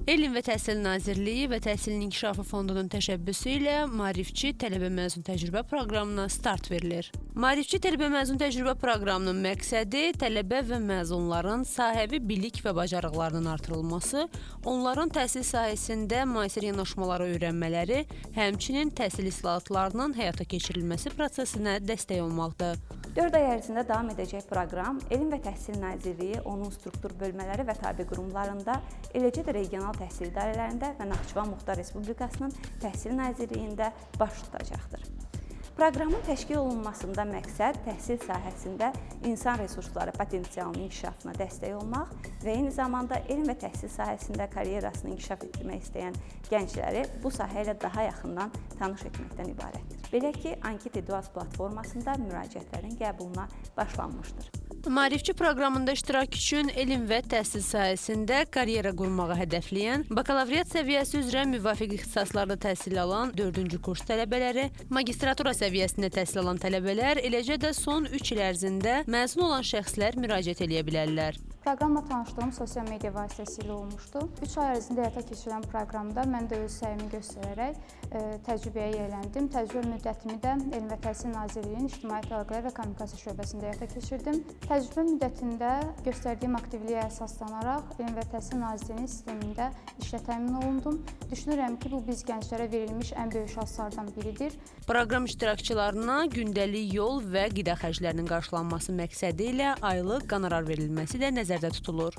Elm və Təhsil Nazirliyi və Təhsilin İnkişafı Fondunun təşəbbüsü ilə Maarifçi tələbə məzun təcrübə proqramına start verilir. Maarifçi tələbə məzun təcrübə proqramının məqsədi tələbə və məzunların sahəvi bilik və bacarıqlarının artırılması, onların təhsil sahəsində müasir yanaşmaları öyrənmələri, həmçinin təhsil islahatlarının həyata keçirilməsi prosesinə dəstək olmaqdır. 4 ay ərzində davam edəcək proqram Elm və Təhsil Nazirliyi, onun struktur bölmələri və tabe qurumlarında, eləcə də regional təhsil idarələrində və Naxçıvan Muxtar Respublikasının Təhsil Nazirliyində baş tutacaqdır. Proqramın təşkil olunmasında məqsəd təhsil sahəsində insan resursları potensialının inkişafına dəstək olmaq və eyni zamanda elm və təhsil sahəsində karyerasını inkişaf etdirmək istəyən gəncləri bu sahə ilə daha yaxından tanış etməkdən ibarətdir. Belə ki, Anket Eduaz platformasında müraciətlərin qəbuluna başlanmışdır. Maarifçi proqramında iştirak üçün elm və təhsil sahəsində karyera qurmağı hədəfləyən, bakalavriat səviyyəsi üzrə müvafiq ixtisaslarda təhsil alan 4-cü kurs tələbələri, magistratura səviyyəsində təhsil alan tələbələr, eləcə də son 3 il ərzində məzun olan şəxslər müraciət edə bilərlər. Proqramla tanışdığım sosial media vasitəsilə olmuşdu. 3 ay ərzində həyata keçirilən proqramda mən də öz səyimi göstərərək təcrübəyə yiyələndim. Təcrübə müddətimi də Elm və Təhsil Nazirliyinin İctimaiyyət Əlaqələr və Kommunikasiya şöbəsində həyata keçirdim. Təcrübə müddətində göstərdiyim aktivliyə əsaslanaraq Elm və Təhsil Nazirliyinin sistemində işlə təmin olundum. Düşünürəm ki, bu biz gənclərə verilmiş ən böyük şanslardan biridir. Proqram iştirakçılarına gündəlik yol və qida xərclərinin qarşılanması məqsədi ilə aylıq qonorar verilməsi də nəzərdə tutulur.